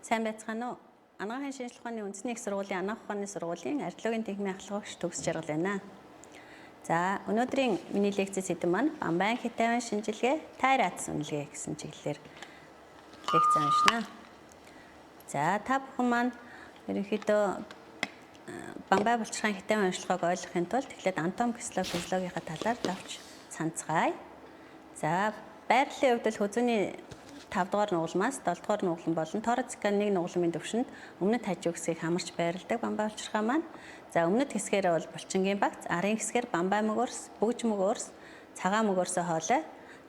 Сайн байцгаана уу? Анагаахын шинжилгээ ухааны үндэсний их сургуулийн анагаах ухааны сургуулийн археологийн техникийн ахлагч төгс жаргал байна. За, өнөөдрийн миний лекцийн сэдэв маань Бамбайн Хитаевын шинжилгээ, Тайратс үнэлгээ гэсэн чиглэлээр лекц уншина. За, та бүхэн маань ерөнхийдөө Бамбай булчирхайн Хитаевын онцлогоог ойлгохын тулд эхлээд анатом физиологийнхаа талаар давч санацгаая. За, байрлалын хувьд хөгжөөний 5 дугаар нугалмаас 7 дугаар нугалан болон торацикийн нэг нугаламын төвшөнд өмнөд хажуу хэсгийг хамарч байрладаг Бамбай булчирхай маань. За, өмнөд хэсгээрээ бол булчингийн багц, арын хэсгээр Бамбай мөгөөрс, бүгж мөгөөрс, цагаан мөгөөрсөө хоолой.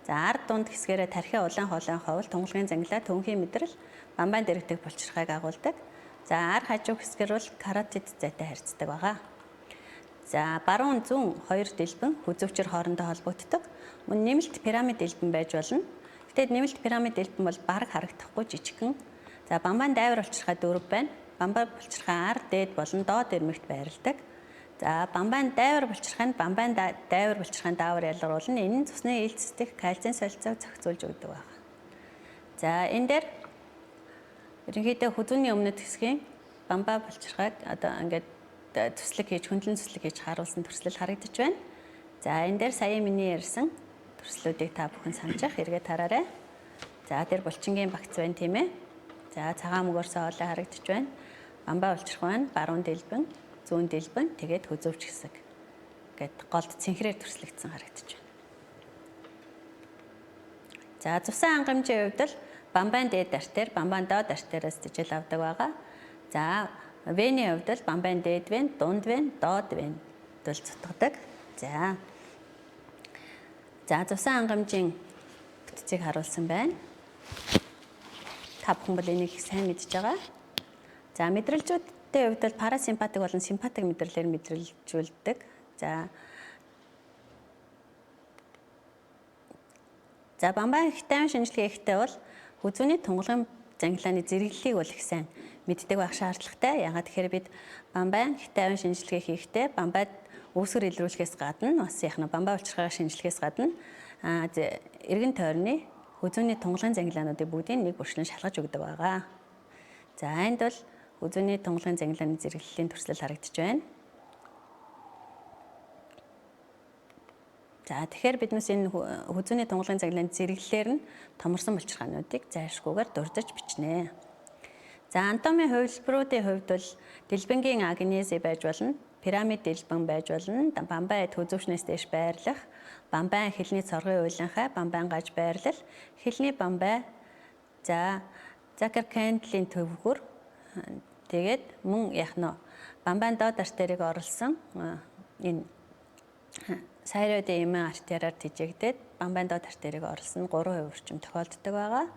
За, ард дунд хэсгээрээ тархиа улаан хоолойн ховол, тунгалгийн зангилаа, төнхийн мэдрэл Бамбайн дэргэдэг булчирхайг агуулдаг. За, ар хажуу хэсгэр бол каротид зайтай харьцдаг байгаа. За, баруун зүүн хоёр дэлбэн хүзөвчөр хоорондоо холбогддог. Мөн нэмэлт пирамид дэлбэн байж болно. Гэтэл нэмэлт пирамид дэлбэн бол бараг харагдахгүй жижигхэн. За, Бамбайн дайвар булчирхай дөрв байна. Бамбай булчирхай ар, дээд болон доод эрмэгт байрладаг. За, Бамбайн дайвар булчирхай нь Бамбайн дайвар булчирхайн даавар ялгаруулна. Энэ нь цусны ээлжсдэх кальцийн солилцоог зохицуулж өгдөг байна. За, энэ дээр ерөнхийдөө хүзүүний өмнөд хэсгийн Бамбай булчирхайг одоо ингээд төслөг хийж, хөндлөн төслөг хийж харуулсан төрслөл харагдаж байна. За, энэ дээр сая миний ярьсан төрслүүдийг та бүхэн санджих эргээд хараарай. За, тэр булчингийн багц байна тийм ээ. За, цагаан мөгөөрсөө хоолой харагдаж байна. Бамбай булчирхай байна. Баруун дэлбэн, зүүн дэлбэн, тэгээд хүзөвч хэсэг. Гэт голд цэнхрээр төрслөгдсөн харагдаж байна. За, цусан хангамжийн хувьд л Бамбайн дээд артер, Бамбайн доод артераас жижиг авдаг байгаа. За, вений хувьд л Бамбайн дээд вен, дунд вен, доод вен дэл цутгадаг. За, цусан хангамжийн бүтцийг харуулсан байна. Та бүхэн бол энийг их сайн мэдж байгаа. За, мэдрэлзүүдийн хувьд бол парасимпатик болон симпатик мэдрэлээр мэдрэлжүүлдэг. За, Бамбайн Хитаевын шинжилгээ ихтэй бол хүзүүний тунгалгийн зангилааны зэрэглэлийг бол их сайн мэддэг байх шаардлагатай. Яагаад тэгэхээр бид Бамбайн Хитаевын шинжилгээ хийхдээ Бамбайд үүсгэр илрүүлэхээс гадна бас Бамбай булчирхай шинжилгээс гадна эргэн тойрны хүзүүний тунгалгийн зангилаануудыг бүгдийг нэг бүрчлэн шалгаж өгдөг байгаа. За, энд бол хүзүүний тунгалгийн зангилааны зэрэглэлийн төрслөл харагдаж байна. За, тэгэхээр биднээс энэ хүзүүний тунгалгийн зангилааны зэрэглэлээр нь томорсон булчирхайнуудыг зайлшгүйгээр дурдж бичнэ. За, анатомийн хувилбаруудын хувьд бол дэлбэнгийн агнези байж болно, пирамид дэлбэн байж болно, Бамбай хүзөвчнээс дээш байрлах, Бамбайн хэлний цоргын уйланхай, Бамбайн гаж байрлал, хэлний Бамбай, за, Закеркендлийн төвгөр, тэгээд мөн Бамбайн доод артерийг оруулсан энэ сайроидын эмэн артериар тижээгдээд Бамбайн доод артерийг оруулсан 3% орчим тохиолддог байгаа.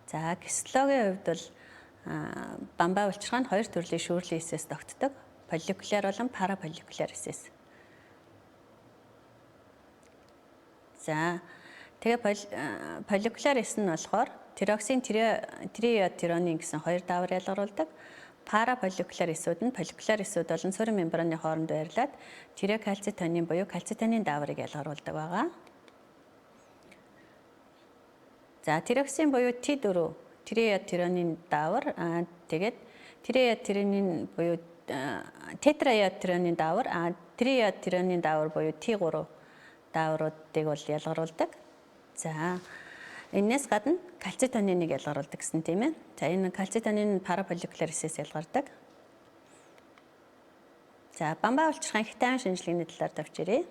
За, кислологийн хувьд бол Бамбай булчирхай нь хоёр төрлийн шүүрлийн эсээс тогтдог. Поликуляр болон параполикуляр эсээс. За, тэгээ поликуляр эс нь болохоор тироксин, трииодтиронин гэсэн хоёр даавар ялгаруулдаг. Параполикуляр эсүүд нь поликуляр эсүүд болон суурин мембраны хооронд байрлаад тиреокальцитонин буюу кальцитонин дааврыг ялгаруулдаг байгаа. За, тироксин буюу T4 трииодтиронин даавар, тэгээд трииодтиронин буюу тетраиодтиронин даавар, трииодтиронин даавар буюу T3 даавруудыг бол ялгаруулдаг. За, энэс гадна кальцитониныг ялгаруулдаг гэсэн тийм ээ. За, энэ кальцитонин параполикуляр эсээс ялгардаг. За, Бамбай булчирхайн Хитаевын шинжилгээний талаар давчиръя.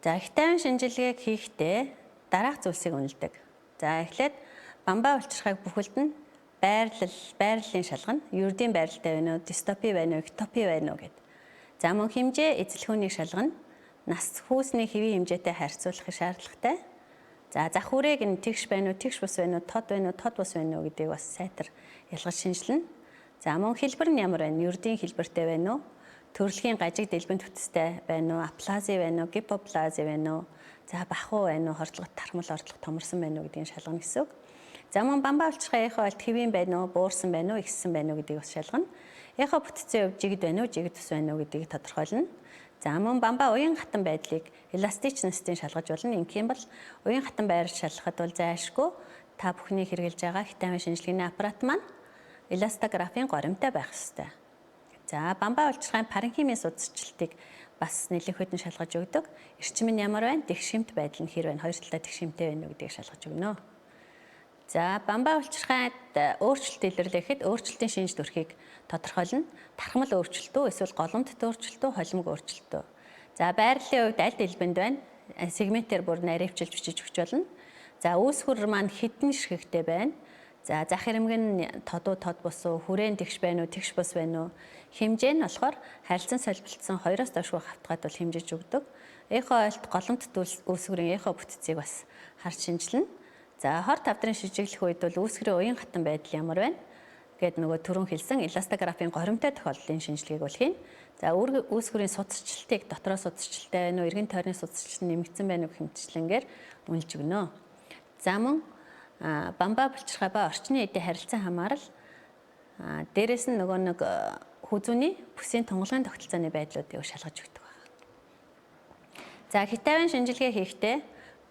За, Хитаевын шинжилгээг хийхдээ дараах зүйлсийг үнэлдэг. За, эхлээд Бамбай булчирхайг бүхэлд нь байрлалын шалгана. Ердийн байралтай байна уу, дистопи байна уу, эктопи байна уу гэд. За, мөн хэмжээ эзлэхүүнийг шалгана. Нас хүүсний хэвийн хэмжээтэй харьцуулах шаардлагатай. За, зах хүрээг нь тэгш байна уу, тэгш бус байна уу, тод бус байна уу гэдгийг бас сайтар ялгаж шинжилнэ. За, мөн хэлбэр нь ямар байна? Ердийн хэлбэртэй байна уу? Төрөлхийн гажиг дэлбэнт бүтцтэй байна уу? Аплази байна уу? Гипоплази байна уу? За, бахуу байна уу? Хордлогот тархмал ордлого томорсон байна уу гэдгийг шалгана гэсэн үг. За, мөн Бамбай булчирхай эхо болт хэвийн байна уу? Буурсан байна уу? Ихссэн байна уу гэдгийг бас шалгана. Эхо бүтцийн хувьд жигд байна уу? Жигд ус байна уу гэдгийг тодорхойлно. За, мөн Бамбай уян хатан байдлыг эластичностийн шалгаж болно. Ингийн бол уян хатан байрлал шалгахад бол зайлшгүй та бүхний хэрэгжилж байгаа хитамын шинжилгээний аппарат маань эластографийн горимтой байх ёстой. За бамбаа улчирхайн паренхимийн судасчлалтыг бас нэлээд хөдөн шалгаж өгдөг. Эрчим нь ямар байна? Тэгшимт байдал нь хэр байна? Хоёр талдаа тэгшимтэй байна уу гэдгийг шалгаж өгнө. За бамбаа улчирхайд өөрчлөлт илэрлэхэд өөрчлөлтийн шинж төрхийг тодорхойлно. Тархмал өөрчлөлт үү, эсвэл голомтт өөрчлөлт үү, холимог өөрчлөлт үү. За байрлалын хувьд аль дэлбэнд байна? Сегментээр бүр наривчилж бичиж өгч болно. За үүсгэр маань хідэн ширхэгтэй байна. За зах хэрэмг нь тод бус уу, хүрээн тэгш байна уу, тэгш бус байна уу? Хэмжээ нь болохоор харилцан солилцсон 2-оос доош хавтгаад бол хэмжиж өгдөг. Эхо ойлт голомтт үүсгэрийн эхо бүтцийг бас харж шинжилнэ. За хор тавдрын шижиглэх үед бол үүсгэрийн уян хатан байдал ямар байна? Гэт нөгөө түрүүн хэлсэн эластографийн горимтой тохиолдлын шинжилгээг бол хийн. За үүсгэрийн судасчлалтыг дотроо судасчлалтай байна уу, эргэн тойрны судасчлал нэмэгдсэн байна уу гэх мэтчлэнгээр үнэлж өгнө. За мөн бамбаа булчирхай ба орчны эдийн харилцан хамаарал дээрээс нь нөгөө нэг хүзүүний бүсийн тунгалгын тогтолцооны байдлуудыг шалгаж өгдөг байна. За хитавын шинжилгээ хийхдээ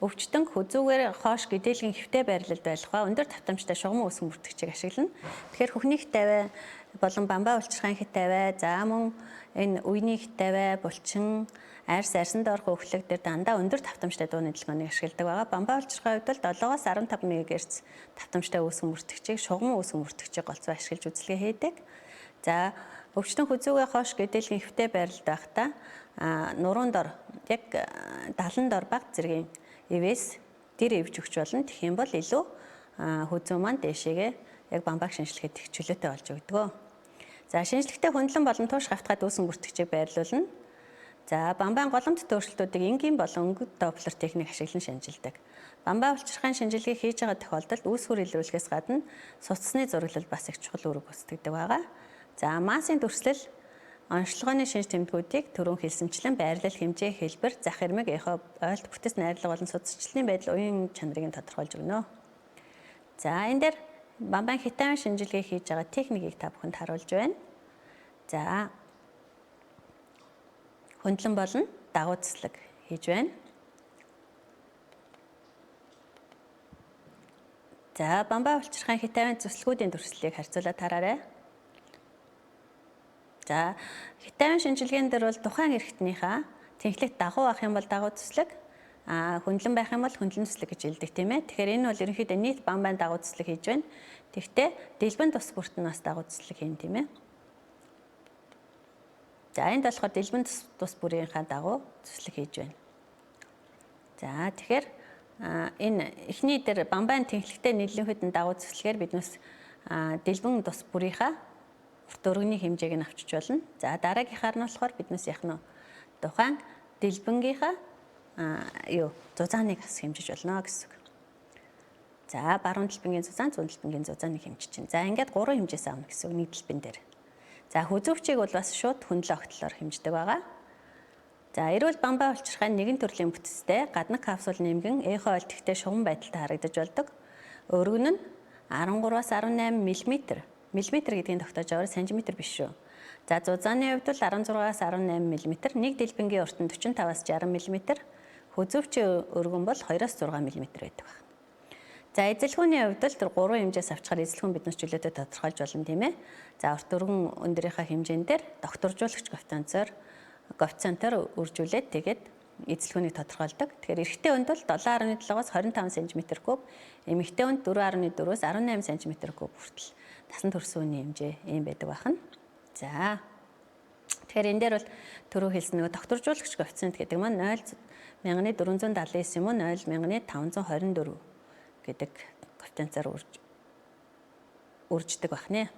өвчтөн хүзүүгээр хоош гидээлгийн хэвтэй байрлалд байлгаа өндөр давтамжтай шугам үүсгэн бүртгэгчийг ашиглана. Тэгэхээр хөхний хитавай болон бамбаа булчирхайн хитавай, за мөн энэ үений хитавай, булчин, арьсанд орох өглөг дээр дандаа өндөр давтамжтай дууны дэлгөөнийг ашигладаг байгаа. Бамбаа булчирхай хувьд 7-аас 15 МГц давтамжтай үүсгэн бүртгэгчийг шугам үүсгэн бүртгэгчийг голцоо ашиглаж үзлэгээ хийдэг. За өвчтөн хүзүүгээ хоош гидээлгийн хэвтэй байрлалд байхдаа нуруунд дор яг 70 дор баг зэргийн ивэс дэр ивж өгч болно. Тэгэх юм бол илүү хүзүү маань дээшээгээ яг бамбааг шинжилгээд их чөлөөтэй болж өгдөг. За шинжилгээтэй хөндлөн болон туш хавтгаад үүсгэн бүртгэгчийг байрлуулна. За бамбаан голомт өөрчлөлтүүдийг энгийн болон өнгөт доплер техник ашиглан шинжилдэг. Бамбаа булчирхайн шинжилгээ хийж байгаа тохиолдолд үүсгэр илрүүлэхээс гадна судасны зураглал бас их чухал үүрэг гүйцэтгэдэг байгаа. За массын дүрслэл онцлогооны шинж тэмдгүүдийг түрүүн хэлсэнчлэн байрлал хэмжээ, хэлбэр, зах хэрмэг, эхо, ойлт, бүтэц найрлага болон судасчлалын байдал уян чанарыг тодорхойлж өгнө. За энэ дээр бамбаан хитамын шинжилгээ хийж байгаа техникийг та бүхэнд харуулж байна. За хөндлөн болон дагуулцлаг хийж байна. За бамбаа булчирхайн хитамын зүслэгүүдийн дүрслэлийг харьцуулаад хараарай. За хитамын шинжилгээнд дээр бол тухайн эрхтнийхээ тэнхлэгт дагуу авах юм бол дагуу зүслэг, хөндлөн байх юм бол хөндлөн зүслэг гэж хэлдэг тийм ээ. Тэгэхээр энэ бол ерөнхийдөө нийт бамбаан дагуу зүслэг хийж байна. Тэгвэл дэлбэн тус бүрт нь бас дагуу зүслэг хийн тийм ээ. За энд болохоор дэлбэн тус бүрийнхаа дагуу зүслэг хийж байна. За тэгэхээр энэ эхний дээр бамбаан тэнхлэгтэй нийлэнхэд дагуу зүслэгээр биднээс дэлбэн тус бүрийнхаа урт өргөний хэмжээг нь авчиж болно. За дараагийнхаар нь болохоор биднээс яг нь тухайн дэлбэнгийнхаа зузааныг бас хэмжиж болно гэсэн үг. За баруун дэлбэнгийн зузаан, зүүн дэлбэнгийн зузааныг хэмжиж чинь. За ингээд 3 хэмжээс авна гэсэн үг нэг дэлбэн дээр. За хүзүүвчийг бол бас шууд хөндлөн огтлоор хэмждэг байгаа. За эрүүл бамбаа булчирхай нэгэн төрлийн бүтцтэй гаднаг капсул нэмгэн эхо ойлт ихтэй шугам байдалтай харагдаж болдог. Өргөн нь 13-аас 18 мм. Миллиметр гэдгийг тогтоож аваар сантиметр биш шүү. За зузааны хувьд бол 16-аас 18 мм, нэг дэлбэнгийн урт нь 45-аас 60 мм, хүзүүвчийн өргөн бол 2-аас 6 мм байдаг байна. За эзэлхүүний хувьд л тэр 3 хэмжээс авчгаар эзэлхүүн биднес чөлөөтэй тодорхойлж болно тийм ээ. За урт өргөн өндөрийнхаа хэмжээн дээр докторжуулагч коэффициентээр үржүүлээд тэгээд эзэлхүүнийг тодорхойлдог. Тэгэхээр эрэгтэй хүнд бол 7.7-аас 25 см3, эмэгтэй хүнд 4.4-өөс 18 см3 хүртэл насан турш үеийн хэмжээ ийм байдаг байна. За тэгэхээр энэ дээр бол түрүү хэлсэн нэг докторжуулагч коэффициент гэдэг маань 0.479 юм уу 0.524 гэдэг коэффициентаар үрждэг байна.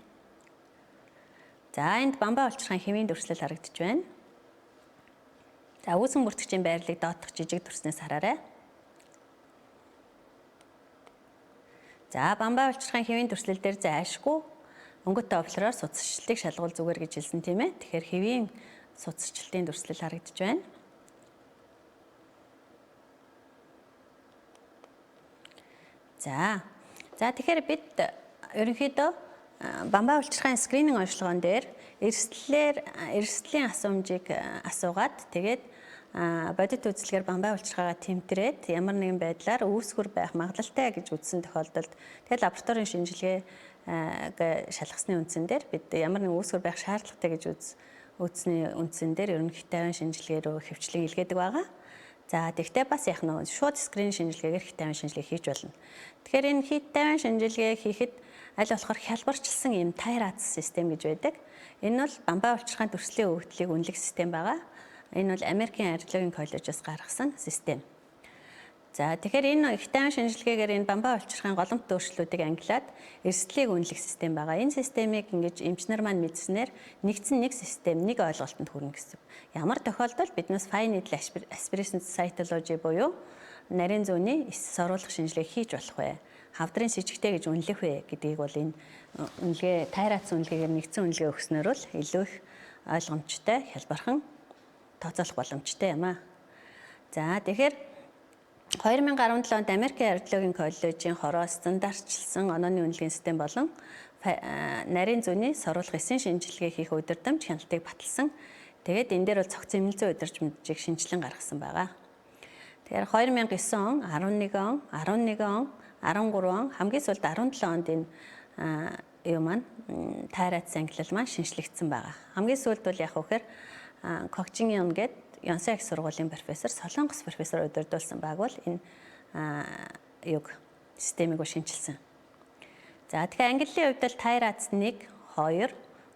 За энд бамбаа булчирхайн хэвийн дүрслэл харагдаж байна. За үүсгэн бүртгэгчийн байрлалыг доотох жижиг дүрснээс хараарай. За бамбаа булчирхайн хэвийн дүрслэл дээр зайлшгүй өнгөт доплероор судасчлалтыг шалгуул зүгээр гэж хэлсэн тийм ээ. Тэгэхээр хэвийн судасчлалтын дүрслэл харагдаж байна. За тэгэхээр бид ерөнхийдөө бамбаа булчирхайн скрининг онцлогоон дээр эрсдлийн асуумжийг асуугаад тэгээд бодит үзлэгээр бамбай улчирхаагаа тэмдрээд ямар нэгэн байдлаар үүсгэр байх магадлалтай гэж үзсэн тохиолдолд тэгээд лабораторийн шинжилгээ шалгасны үндсэн дээр бид ямар нэгэн үүсгэр байх шаардлагатай гэж үзсний үндсэн дээр ерөнхий тавин шинжилгээ рүү хөвчлэн илгээдэг байгаа. За тэгтээ бас яг нэг шууд скрин шинжилгээгээр хит тавин шинжилгээ хийж болно. Тэгэхээр энэ хит тавин шинжилгээ хийхэд аль болохоор хялбарчилсан юм тайрац систем гэж байдаг. Энэ бол бамбай улчирхайн төрслийн өгөгдлийг үнэлэх систем байгаа. Энэ бол Америкийн археологийн коллежоос гаргасан систем. За тэгэхээр энэ хит тавин шинжилгээгээр энэ бамбай улчирхайн голомт өөрчлөлтүүдийг ангилаад эрсдлийг үнэлэх систем байгаа. Энэ системийг ингэж эмчнэр маань мэдснээр нэгдсэн нэг систем нэг ойлголтод хүрнэ гэсэн. Ямар тохиолдолд биднээс fine needle aspiration cytology буюу нарийн зүүнний эс оруулах шинжилгээ хийж болох вэ? Хавдрын с жигтэй гэж үнэлэх вэ гэдгийг бол энэ үнэлгээ тайрац үнэлгээгээр нэгдсэн үнэлгээ өгснөөр бол илүү их ойлгомжтой, хялбархан тооцоолох боломжтой юм аа. За тэгэхээр 2017 онд Америкийн археологийн коллежийн хороо стандартчилсан онооны үнэлгээний систем болон нарийн зүүнний соруулах эсийн шинжилгээ хийх удирдамж хяналтыг баталсан. Тэгээд энэ дээр бол цогц эмнэлзэн удирдамжийг шинжилэн гаргасан байгаа. Тэгэхээр 2009 он, 11 он, 11 он, 13 он, хамгийн сүүлд 17 онд энэ юу маань тайрац ангиллал маань шинжлэгдсэн байгаа. Хамгийн сүүлд бол яг үхээр Когжиньон гэдэг Янсан их сургуулийн профессор, Солонгос профессор удирдуулсан баг бол энэ юг системийг шинжилсэн. За тэгэхээр ангиллалын хувьд бол тайрац 1, 2,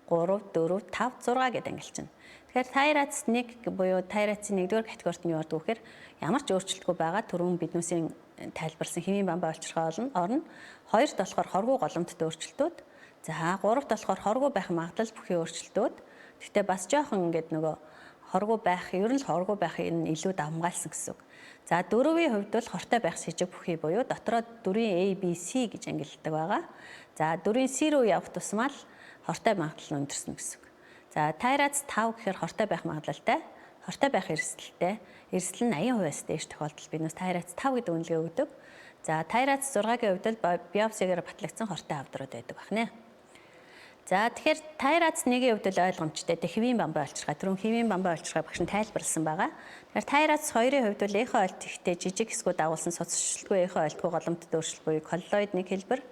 3, 4, 5, 6 гэдээ ангилж байна. Тэгэхээр тайрац 1 буюу тайрацын 1-р категорид нь юу гэдэг вэ гэхээр ямар ч өөрчлөлтгүй байгаа түрүүн биднүүсийн тайлбарласан хэвийн бамбай улчирхай орно. 2-т болохоор хоргоо голомттой өөрчлөлтүүд. За 3-т болохоор хоргоо байх магадлал бүхий өөрчлөлтүүд. Гэхдээ бас жоохон ингээд нөгөө хоргоо байх, ер нь л хоргоо байх энэ илүү давмгаалсан гэсэн үг. За 4-ийн хувьд бол хортой байх с жиг бүхий буюу дотроо 4-ийн A, B, C гэж ангилдаг байгаа. За 4-ийн C рүү явах тусмаа л хортой магадлал нь өндөрсөн гэсэн үг. За тайрац 5 гэхээр хортой байх магадлалтай, хортой байх эрсдэлтэй. Эрсдэл нь 80%-аас дээш тохиолдолд биднээс тайрац 5 гэдэг үнэлгээ өгдөг. За тайрац 6-гийн хувьд бол биопсигээр батлагдсан хортой хавдрууд байдаг байна. За тэгэхээр тайрац 1-ийн хувьд л ойлгомжтой. Хэвийн бамбай улчирхай, түрүүн хэвийн бамбай улчирхай багш нь тайлбарласан байгаа. Тэгэхээр тайрац 2-ийн хувьд бол эхо ойлт ихтэй жижиг хэсгүүд агуулсан цуцчлалгүй эхо ойлтгүй голомтод өөрчлөлт буюу коллоид нэг хэлбэр,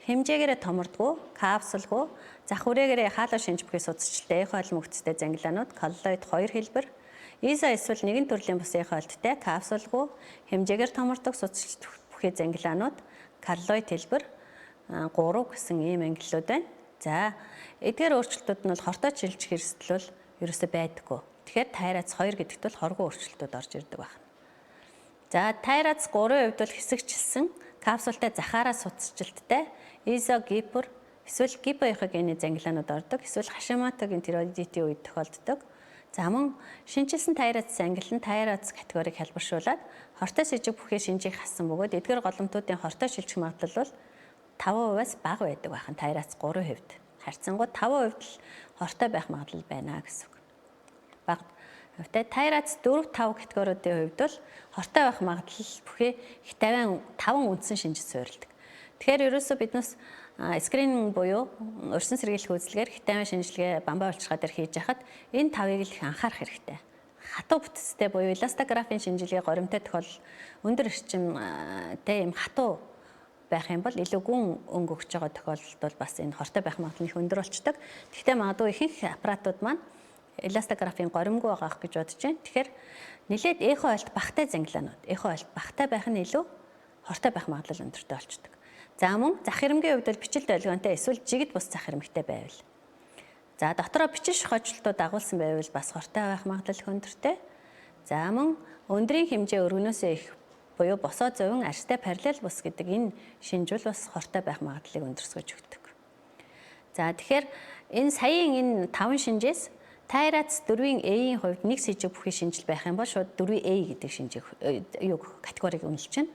хэмжээгээрээ томордгүй, капсулгүй, зах хүрээгээрээ хаалга шинж бүхий судасчлалтай эхо ойл мөгцтэй зангилаанууд коллоид 2 хэлбэр, изо эсвэл нэгэн төрлийн бус эхо ойлттой капсулгүй, хэмжээгээр томордог судасчлалт бүхий зангилаанууд коллоид хэлбэр 3 гэсэн ийм ангиллууд байна. За эдгээр өөрчлөлтүүд нь бол хортой чилжих эрсдэл бол ерөөсөө байдаггүй. Тэгэхээр тайрац 2 гэдэгт бол хоргоо өөрчлөлтүүд орж ирдэг байна. За тайрац 3-ийн хувьд бол хэсэгчилсэн капсултай захаараа судасчлалттай изогипр эсвэл гипоэхогены зангилаанууд ордог. Эсвэл Хашиматогийн тиреоидитийн үед тохиолддог. За мөн шинжилсэн тайрац ангилал нь тайрац категорийг хэлбэршүүлээд хортой с жиг бүхий шинжийг хассан бөгөөд эдгээр голомтуудын хортой шилжих магадлал бол 5%-аас бага байдаг бахан тайрац 3-ийн хувьд. Харьцангуй 5% л хортой байх магадлал байна гэсэн үг. Бага хувьтай тайрац 4, 5 категоридын хувьд бол хортой байх магадлал бүхий их 5 үндсэн шинжид суурилдаг. Тэгэхээр ерөөсөө биднээс скрининг буюу урьдчилан сэргийлэх үйлчилгээр хит тавин шинжилгээ бамбай улчирхай дээр хийж яхад энэ 5-ыг л их анхаарах хэрэгтэй. Хатуу бүтцтэй буюу эластографийн шинжилгээ горимтой тохиолдол өндөр эрчимтэй юм хатуу байх юм бол илүү гүн өнгө өгч байгаа тохиолдолд бол бас энэ хортой байх магадлал их өндөр болчдөг. Гэхдээ магадгүй ихэнх аппаратууд маань эластографийн горимгүй байгаах гэж бодож байна. Тэгэхээр нэлээд эхо ойлт багтай зангилаанууд, эхо ойлт багтай байх нь илүү хортой байх магадлал өндөртэй болчдөг. За мөн зах хэрэмгийн хувьд бол бичил долгионтой эсвэл жигд бус зах хэрэмтэй байвал. За дотроо бичил шохоожлтууд агуулсан байвал бас хортой байх магадлал өндөртэй. За мөн өндрийн хэмжээ өргөнөөсөө их буюу босоо зовин арьстай параллел бус гэдэг энэ шинжүүл бас хортой байх магадлалыг өндөрсгөж өгдөг. За тэгэхээр энэ саяын энэ 5 шинжээс тайрац 4-ийн A-ийн хувьд нэг с жиг бүхий шинжил байх юм бол шууд 4-ийн A гэдэг шинжийг категорийг үнэлж байна.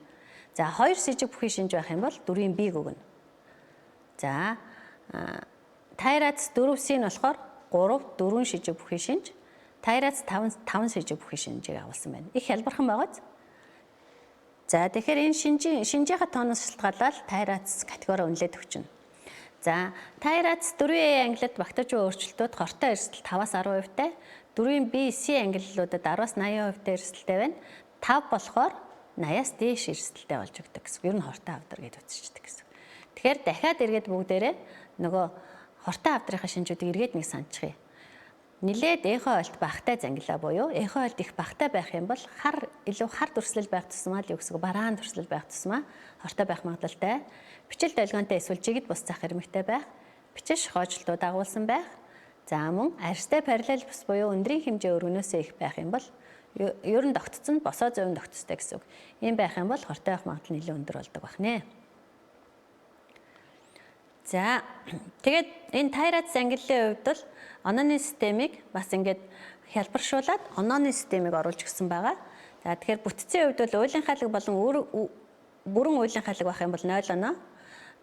За 2 с жиг бүхий шинж байх юм бол 4-ийн B-г өгнө. За тайрац 4-с нь болохоор 3, 4 с жиг бүхий шинж, тайрац 5 с жиг бүхий шинжийг агуулсан байна. Их хялбархан байгааз. За тэгэхээр энэ шинжийнхаа тооноос шалтгаалаад тайрац категори үнэлээд өгчнө. За тайрац 4A ангилалд бактери өөрчлөлтүүд хортой эрсдэл 5-аас 10%-тай, 4-ийн B, C ангиллуудад 10-аас 80% эрсдэлтэй байна. 5 болохоор 80-аас дээш эрсдэлтэй болж өгдөг гэсэн. Ер нь хортой хавдар гэж үзчихдэг гэсэн. Тэгэхээр дахиад эргээд бүгдээрээ нөгөө хортой хавдрынхаа шинжүүдийг эргээд нэг санацгаая. Нилээд эхо ойлт багтай зангилаа буюу эхо ойлт их багтай байх юм бол илүү хар дүрслэл байх тусмаа л юу гэсэн бараан дүрслэл байх тусмаа хортой байх магадлалтай. Бичил долгионтой эсвэл жигд бус зах хэрмэгтэй байх. Бичил шохоочлтууд агуулсан байх. За мөн арьстай параллел бус буюу өндрийн хэмжээ өргөнөөсөө их байх юм бол ер нь тогтцсон босоо зөвөн тогтцтой гэсэн үг. Ийм байх юм бол хортой байх магадлал нь илүү өндөр болдог байна. За тэгээд энэ тайрац ангиллын хувьд бол онооны системийг бас ингээд хялбаршуулад онооны системийг оруулж өгсөн байгаа. За тэгэхээр бүтцийн хувьд бол уйлын халиг болон бүрэн уйлын халиг байх юм бол 0 оноо.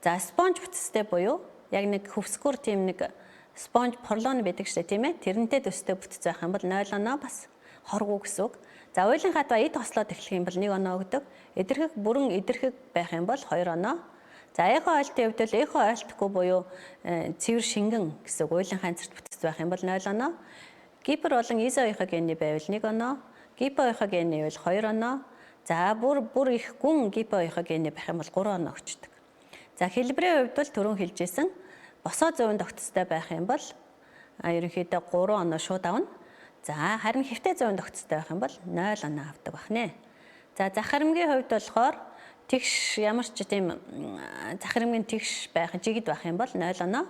За спонж бүтцтэй буюу яг нэг хөвсгөр тийм нэг спонж порлон байдаг шүү дээ тийм ээ. Тэрнтэй төстэй бүтц байх юм бол 0 оноо бас хоргуу гэсэн үг. За уйлын хатва эд тослоод эхлэх юм бол 1 оноо өгдөг. Эдэрхэг бүрэн эдэрхэг байх юм бол 2 оноо. За эхо ойлтын хувьд л эхо ойлтгүй буюу цэвэр шингэн гэсэн уйлын ханцарт бүтц байх юм бол 0 оноо. Гипер болон изоэхогенний байвал 1 оноо. Гипоэхогенний байвал 2 оноо. За бүр их гүн гипоэхогенний байх юм бол 3 оноо өгчдөг. За хэлбэрийн хувьд бол түрүүн хэлжсэн босоо зөвөн тогтцтой байх юм бол ерөнхийдөө 3 оноо шууд авна. За харин хэвтэй зөвөн тогтцтой байх юм бол 0 оноо авдаг байна. За зах харамгийн хувьд болохоор тэгш ямар ч тийм зах харамгийн тэгш байх жигд байх юм бол 0 оноо.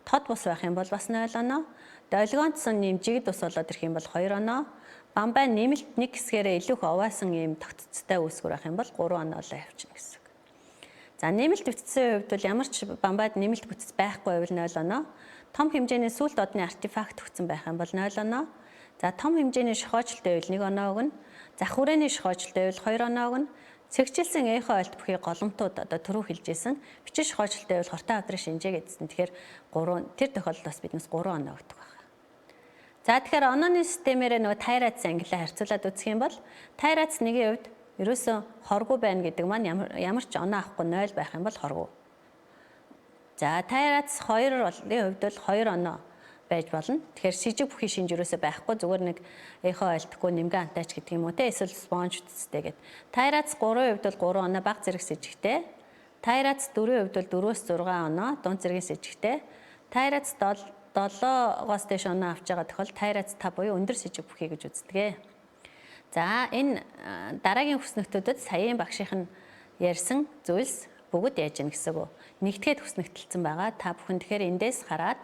Тод бус байх юм бол бас 0 оноо. Долгионцсон нэм жигд бус болоод ирэх юм бол 2 оноо. Бамбай нэмэлт нэг хэсгээрээ илүү их оваасан ийм тогтцтой үүсгэр байх юм бол 3 оноо л явчихна гэсэн үг. За нэмэлт бүтцийн хувьд бол ямар ч бамбайд нэмэлт бүтц байхгүй байвал 0 оноо. Том хэмжээний сүлт одны артефакт өгсөн байх юм бол 0 оноо. За том хэмжээний шохоочлолтой байвал 1 оноо өгнө. Зах хүрээний шохоочлолтой байвал 2 оноо өгнө. Цэгжилсэн эхо ойлт бүхий голомтууд одоо түрүү хэлжсэн бичиж шохоочлолтой байвал хортой хавдрын шинжээ гэдсэн. Тэгэхээр 3 тэр тохиолдолд бас биднээс 3 оноо өгдөг байна. За тэгэхээр онооны системээр нөгөө тайрац ангиллаа харьцуулаад үзэх юм бол тайрац 1-ийн хувьд ерөөсөө хоргүй байна гэдэг маань ямар ч оноо авахгүй 0 байх юм бол хоргүй. За тайрац 2-ын хувьд бол 2 оноо байж болно. Тэгэхээр шижиг бүхий шинж юусоо байхгүй зүгээр нэг эхо ойлтгүй нэмгэн антаач гэдэг юм уу те эсвэл спонж үтцтэй гэдэг. Тайрац 3-ын хувьд бол 3 оноо бага зэрэг шижигтэй. Тайрац 4-ийн хувьд бол 4-6 оноо дунд зэргийн шижигтэй. Тайрац 7-оос дээш оноо авч байгаа тохиолдолд тайрац 5 буюу өндөр шижиг бүхий гэж үздэг. За энэ дараагийн хүснэгтүүдэд саяын багшийн ярьсан зүйлс бүгд яаж ийн гэсэн үг. Нэгтгэхэд хүснэгтэлсэн байгаа. Та бүхэн тэгэхээр эндээс хараад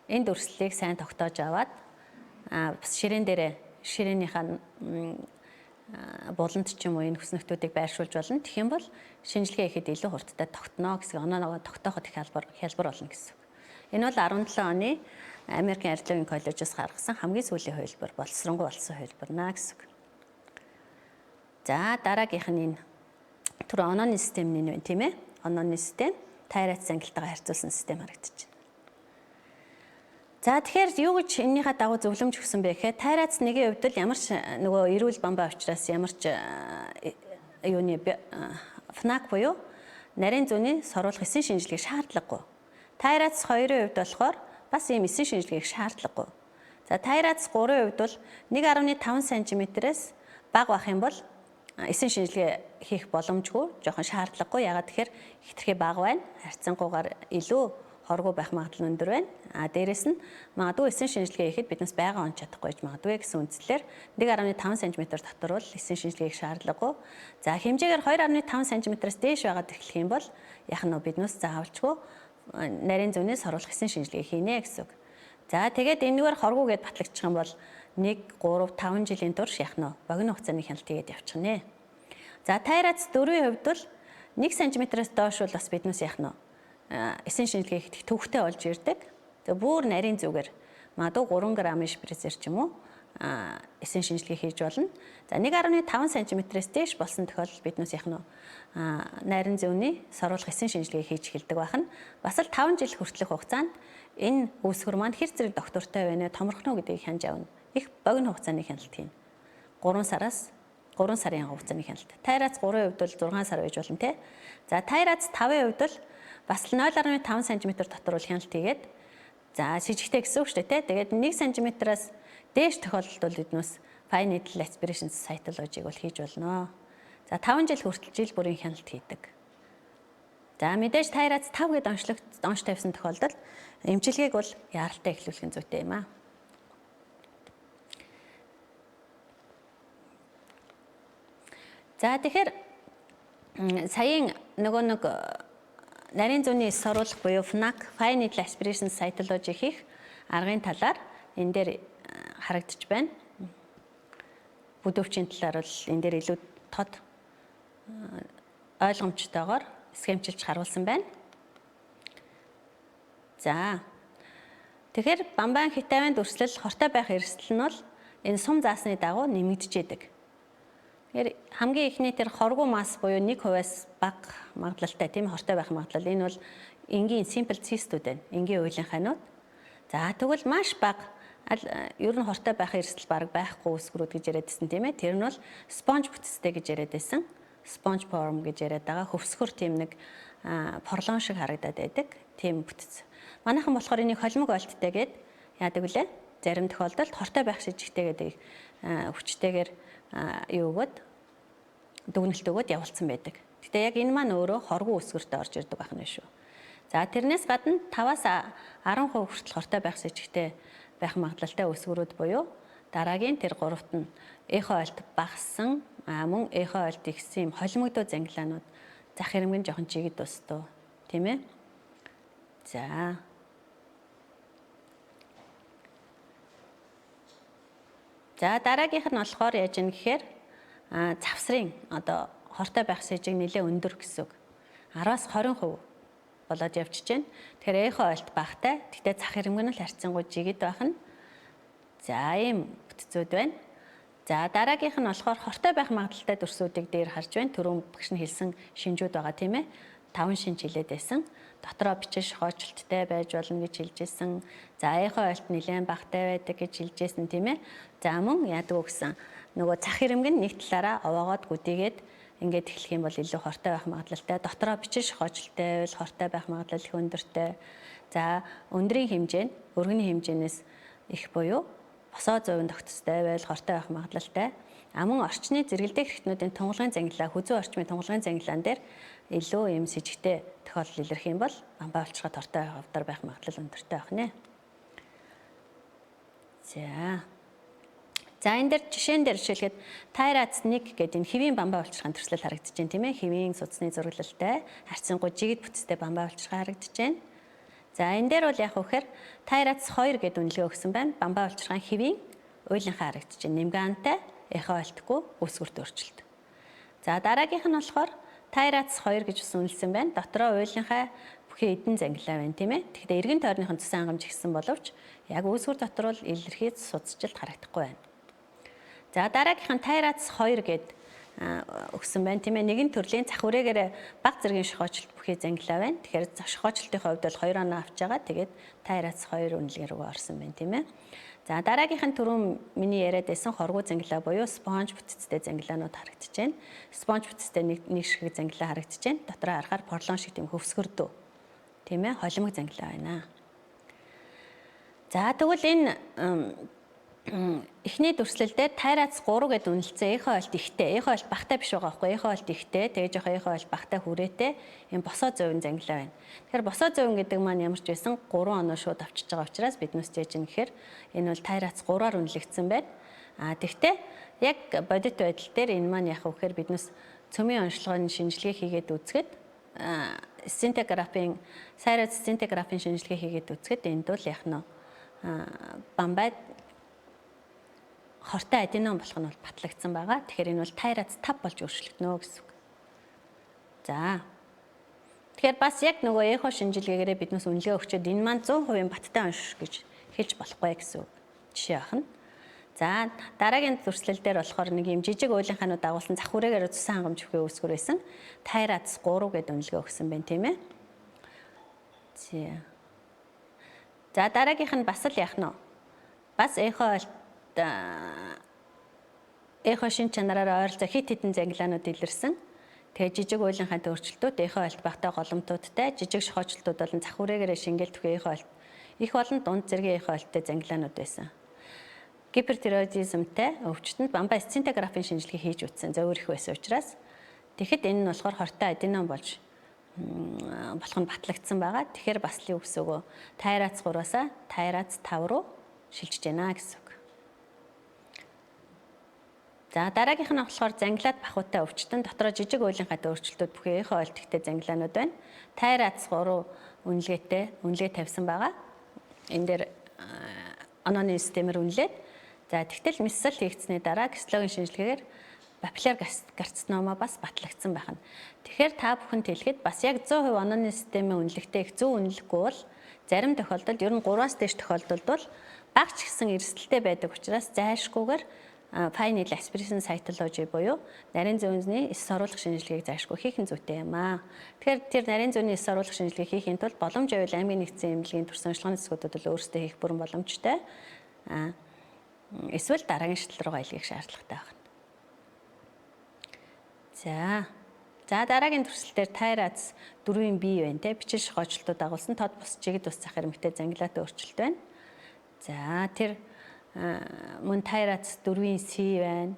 энэ дүрслэлийг сайн тогтоож аваад ширээн дээрээ ширээнийхээ буланд ч юм уу энэ хүснэгтүүдийг байршуулж болно. Тэгэх юм бол шинжилгээ хийхэд илүү хурдтай тогтно гэсэн оноогоо тогтооход их хялбар болно гэсэн. Энэ бол 17 оны Америкийн арилжаагийн коллежоос гаргасан хамгийн сүүлийн хувилбар боловсронгуй болсон хувилбар наа гэсэн. За дараагийнх нь энэ түр онооны систем нь байна тийм ээ. Онооны систем тайрац ангилтайгаа харьцуулсан систем харагдаж байна. За тэгэхээр юу гэж энэнийхээ дагуу зөвлөмж өгсөн бэ гэхээр тайрац 1-ийн хувьд л ямар ч нөгөө эрүүл бамбай учраас ямар ч юуны фнак буюу нарийн зүүнний соруулах эсэн шинжилгээг шаардлагагүй. Тайрац 2-ын хувьд болохоор бас ийм эсэн шинжилгээг шаардлагагүй. За тайрац 3-ын хувьд бол 1.5 см-ээс бага байх юм бол эсэн шинжилгээ хийх боломжгүй, жоохон шаардлагагүй. Ягаад тэгэхээр хитрхи бага байна. Харьцангуйгаар илүү хоргоо байх магадлал өндөр байна. Дээрэс нь магадгүй эсэн шинжилгээ хийхэд биднээс байга онч чадахгүй гэж магадгүй гэсэн үндслээр 1.5 см дотор бол эсэн шинжилгээг шаардлагагүй. За хэмжээгээр 2.5 см-аас дээш байгаад эхлэх юм бол яг нь биднээс заавалчгүй нарийн зүүнээс соруулах эсэн шинжилгээ хийнэ гэсэн үг. За тэгээд энэгээр хоргоо гэд батлагдчих юм бол 1, 3, 5 жилийн турш яг нь богино хугацааны хяналт хийгээд явчихна. За тайрац 4-ийн хувьд бол 1 см-аас доош бол бас биднээс яг нь эсэн шинжилгээ хийх төвхтэй болж ирдэг. За бүр нарийн зүгээр магадгүй 3 г шприцээр ч юм уу эсэн шинжилгээ хийж болно. За 1.5 см-ээс дээш болсон тохиолдолд биднээс яг нь нарийн зүүнний соруулах эсэн шинжилгээ хийж эхэлдэг байна. Бас л 5 жил хүртэлх хугацаанд энэ үүсгэр маань хэр зэрэг доктортой байна, томрохно гэдгийг хянж авна. Их богино хугацааны хяналт хийн. 3 сарын хугацааны хяналт. Тайрац 3-ын хувьд бол 6 сар байж болно те. За тайрац 5-ын хувьд бол бас 0.5 см дотор бол хяналт хийгээд за шижигтэй гэсэн үг шүү дээ те. Тэгээд 1 см-аас Дээш тохиолдолд бол биднээс Fine Needle Aspiration Cytology-г бол хийж болно. За 5 жил хүртэл жил бүрийн хяналт хийдэг. За мэдээж тайрац 5 гэдэг онш тавьсан тохиолдолд эмчилгээг бол яаралтай эхлүүлэх нь зүйтэй юм аа. За тэгэхээр саяын нөгөө нэг нарийн зүүнний соруулах буюу FNAC Fine Needle Aspiration Cytology хийх аргын талаар энэ дээр харагдаж байна. Бүдүүвчийн талаар бол энэ дээр илүү тод ойлгомжтойгоор схемчилж харуулсан байна. За. Тэгэхээр бамбан хитавын дүрслэл хортой байх эрсдэл нь бол энэ сум заасны дагуу нэмэгдэж идэг. Тэгэхээр хамгийн ихний тэр хоргоо масс буюу 1%-аас бага магадлалтай тийм хортой байх магадлал. Энэ бол энгийн simple cystүүд байна. Энгийн уйлын ханууд. За тэгвэл маш бага ер нь хортой байх эрсдэл бараг байхгүй үсгэрүүд гэж яриадсэн тийм ээ. Тэр нь бол sponge бүтцтэй гэж яриад байсан. Sponge form гэж яриад байгаа. Хөвсгөр тийм нэг порлон шиг харагдаад байдаг. Тийм бүтц. Манайхан болохоор энийг холимог ойлттой гэд яадаг вүлээ? Зарим тохиолдолд хортой байх шижигтэй гэдэг хүчтэйгээр юу өгөөд дүгнэлт өгөөд явуулсан байдаг. Гэтэ яг энэ маань өөрөө хоргоо үсгэртээ орж ирдэг байх нь шүү. За тэрнээс гадна 5-аас 10% хүртэл хортой байх шижигтэй байх магадлалтай үсгэрүүд буюу дараагийн тэр гуравт нь эхо ойлт багассан мөн эхо ойлт ихсэн юм холимогдоо зангилаанууд зах хэрэмгэн жоохон чигд тусдуу тийм ээ. За дараагийнх нь болохоор яаж юм гэхээр завсрын одоо хортой байх шижиг нэлээ өндөр гэсэн үг. 10-аас 20% болоод явж байна. Тэгэхээр эхо ойлт багтай. Тэгтээ зах хэрэмгэн нь л харьцангуй жигд байх нь. За ийм бүтцүүд байна. За дараагийнх нь болохоор хортой байх магадлалтай дүрсүүдийг дээр харж байна. Түрүүн багш нь хэлсэн шинжүүд байгаа тийм ээ. 5 шинж хэлээд байсан. Дотроо бичиж хоочлттай байж болно гэж хэлжсэн. За эхо ойлт нэлээд багтай байдаг гэж хэлжсэн тийм ээ. За мөн яадаг вэ гэсэн нөгөө цах хэрэмгэн нэг талаараа овоогоод гүдийгээд ингээд эхлэх юм бол илүү хортой байх магадлалтай. Дотроо бичиж хоочлттай байвал хортой байх магадлал их өндөртэй. За өндрийн хэмжээ нь өргөний хэмжээнээс их буюу босоо зовын тогтцтой байвал хортой байх магадлалтай. Мөн орчны зэрэгэлдэх хэрэгтнүүдийн тунгалгын зангилаа, хүзүү орчмын тунгалгын зангилаан дээр илүү юм с ิจ гтэй тохиолдол илэрх юм бол бамбаа болчиход хортой хавдар байх магадлал өндөртэй байх нэ. За энэ дээр жишээн дээр жишээлгээд Tyrac 1 гэдэг энэ хэвийн бамбаа болчихын төрслөл харагдаж байна тийм ээ. Хэвийн судасны зураглалтай харьцангуй жигд бүтцтэй бамбаа болчихын харагдаж байна. За энэ дээр бол яг үхээр Tyrac 2 гэдэг үнэлгээ өгсөн байна. Бамбаа болчихын хэвийн уйлынхаа харагдаж байна. Нэмгантай эхо ойлтгүй үсгүрт өөрчлөлт. За дараагийнх нь болохоор Tyrac 2 гэж үнэлсэн байна. Дотроо уйлынхаа бүхий эдэн зангилаа байна тийм ээ. Тэгэхээр эргэн тойрныхон цэсэн хангамж ихсэн боловч яг үүсгэр дотор бол илэрхийд судасжилт харагдахгүй байна. За дараагийнх нь Tyrac 2 гэдэг өгсөн байна тийм ээ. Нэгэн төрлийн цах үрээгээр бага зэргийн шохоочлолт бүхий зангилаа байна. Тэгэхээр шохоочлолтын хувьд бол 2 оноо авч байгаа. Тэгээд Tyrac 2 үнэлгээ рүү орсон байна тийм ээ. За дараагийнх нь түрүүн миний яриад байсан хоргоо зангилаа буюу sponge бүтцтэй зангилаанууд харагдаж байна. Sponge бүтцтэй нэг шиг зангилаа харагдаж байна. Дотроо харахаар порлон шиг тийм хөвсгөрдөө тийм ээ холимог зангилаа байна. За тэгвэл энэ эхний дүрслэл дээр Tyrac 3 гэдэг үнэлцээ эхо ойлт ихтэй. Эхо ойлт багтай биш байгаа байхгүй. Эхо ойлт ихтэй. Тэгээ жоохон эхо ойлт багтай хүрээтэй юм босоо зовын зангилаа байна. Тэгэхээр босоо зовын гэдэг маань ямар ч байсан 3 оноо шууд авчиж байгаа учраас биднээс яаж юм гэхээр энэ бол Tyrac 3-аар үнэлэгдсэн байна. Тэгвэл яг бодит байдал дээр энэ маань яг үхээр биднээс цөмийн онцлогын шинжилгээ хийгээд үзэхэд сцинтиграфийн сайраад сцинтиграфийн шинжилгээ хийгээд үзэхэд энд бол яг нь бамбай хортой аденом болох нь бол батлагдсан байгаа. Тэгэхээр энэ бол Tyrac 5 болж өөрчлөгдөнө гэсэн үг. За. Тэгэхээр бас яг нөгөө эхо шинжилгээгээрээ биднээс үнэлгээ өгчөөд энэ маань 100% баттай онш гэж хэлж болохгүй гэсэн үг. Жишээ ахна. За дараагийн дүрслэл дээр болохоор нэг юм жижиг уйлынхаанууд дагуулсан зах үрээгээр цэсэн хангамж бүхий үүсгэр байсан. Tyrac 3 гэдэг үнэлгээ өгсөн байна тийм ээ. За дараагийнх нь бас л яах нь. Бас эхо шин чанараараа ойролцоо хит хитэн зангилаанууд илэрсэн. Тэгээ жижиг уйлынхаа өөрчлөлтүүд эхо ойлт багтай голомтуудтай жижиг шохоочлтууд болон зах үрээгээр шингээл түхээ эхо ойлт их болон дунд зэргийн эхо ойлттой зангилаанууд байсан. гипертиреоидизмтэй өвчтөнд бамбай сцинтографийн шинжилгээ хийж үзсэн зөв их байсан учраас тэгэхэд энэ нь болохоор хортой аденом болж болох нь батлагдсан байгаа. Тэгэхээр бас л юу гэсэн үг вэ? Тайрац 3-аас тайрац 5 руу шилжиж байна гэсэн үг. За дараагийнх нь болохоор зангилаад бахуутай өвчтөн дотроо жижиг уйлынхаа өөрчлөлтүүд бүхэн эхо ойлтгтэй зангилаанууд байна. Тайрац 3 үнэлгээ тавьсан байгаа. Энэ дээр онооны системээр үнэлээд за тэгтэл миссал хийгдсэний дараа гистологийн шинжилгээгээр папилляр карцинома бас батлагдсан байна. Тэгэхээр та бүхэнд хэлэхэд бас яг 100% онооны системийн үнэлгээтэй их зөв үнэлэхгүй бол зарим тохиолдолд ер нь 3-аас дээш тохиолдолд бол багч гэсэн эрсдэлтэй байдаг учраас зайлшгүйгээр файнил аспирин сайтологи буюу нарийн зүүнний эс оруулах шинжилгээг зайлшгүй хийх нь зүйтэй юм аа. Тэгэхээр тэр нарийн зүүнний эс оруулах шинжилгээ хийхийн тулд боломж байвал аймгийн нэгдсэн эмнэлгийн төрсөн ажиллагааны засгуудад бол өөрсдөө хийх бүрэн боломжтой. Эсвэл дараагийн шатлал руугаа илгээх шаардлагатай байна. За дараагийн төрөл дээр тайрац 4-ийн бий байна те бичил шохоочлтууд дагуулсан тод бус чигд ус цах хэрэмтэй зангилаатай өөрчлөлт байна. За тэр мөн тайрац 4-ийн C байна.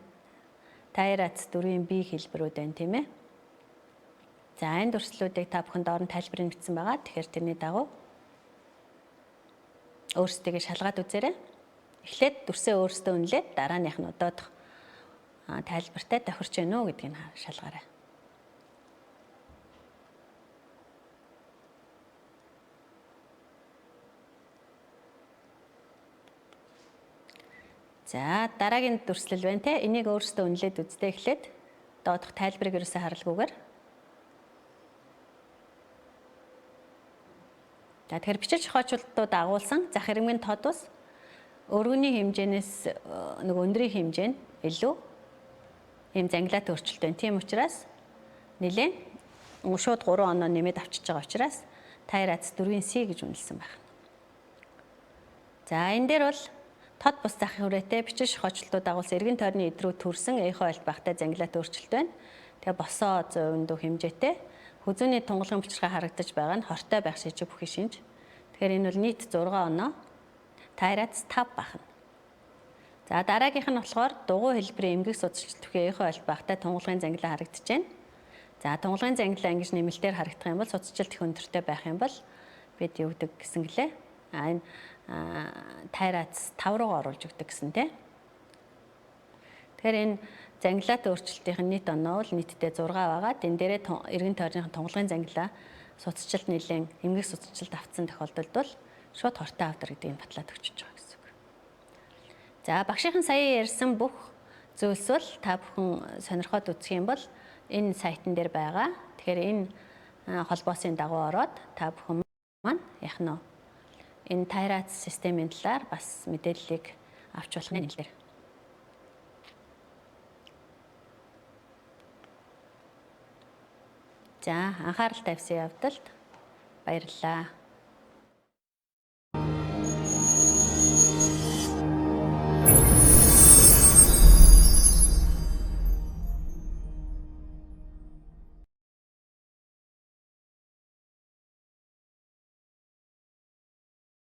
Тайрац 4-ийн B хэлбэрүүд байна тийм ээ. За энэ төрслүүдийг та бүхэн доор нь тайлбарыг бичсэн байгаа. Тэгэхээр тэрний дагуу өөрсдөө шалгаад үзээрэй. Эхлээд дүрсээ өөрсдөө үнэлээд дарааных нь одоодох тайлбартай тохирч гэнэ үү гэдгийг шалгаарай. За дараагийн дүрслэл байна те. Энийг өөрсдөө үнэлээд үзтээ эхлээд доодох тайлбарыг ерөөсөө харалгүйгээр. За тэгэхээр бичиж шохоочултууд агуулсан зах хэрэмгийн тод ус өргөний хэмжээнээс нэг өндрийн хэмжээ нь илүү ийм зангилаатай өөрчлөлт байна. Тийм учраас нэлээд шууд 3 оноо нэмээд авчиж байгаа учраас тайрац 4-ийн C гэж үнэлсэн байна. За энэ дээр бол тод бус зах хүрээтэй бичил шохоочлтууд агуулсан эргэн тойрны идрүү төрсэн эхо ойлт багтай зангилаатай өөрчлөлт байна. Тэгээ босоо 100% хэмжээтэй хүзүүний тунгалгын булчирхай харагдаж байгаа нь хортой байх шижиг бүхий шинж. Тэгэхээр энэ бол нийт 6 оноо тайрац 5 байна. За дараагийнх нь болохоор дугуй хэлбэрийн эмгэг судалжилт бүхий эхо ойлт багтай тунгалгын зангилаа харагдаж байна. За тунгалгын зангилаа ингэж нэмэлтээр харагдах юм бол судалжилт их өндөртэй байх юм бол бид юу гэдэг гэсэн гэлээ. Энэ тайрац 5 руу оруулж өгдөг гэсэн тий. Тэгэхээр энэ зангилаатай өөрчлөлтийн нийт оноо бол нийтдээ 6 байгаа. Энэ дээрээ эргэн тойрны тунгалгын зангилаа судалжилт нэлээд эмгэг судалжилт авсан тохиолдолд бол шууд хортой авдар гэдгийг батлаад өгч байгаа гэсэн үг. За багшийн сая ярьсан бүх зүйлс бол та бүхэн сонирхоод үзэх юм бол энэ сайтн дээр байгаа. Тэгэхээр энэ холбоосын дагуу ороод та бүхэн маань яах нь энэ тайрац системийн талаар бас мэдээллийг авч болох нь энэ дээр. За анхаарал тавьсан явдалд баярлалаа.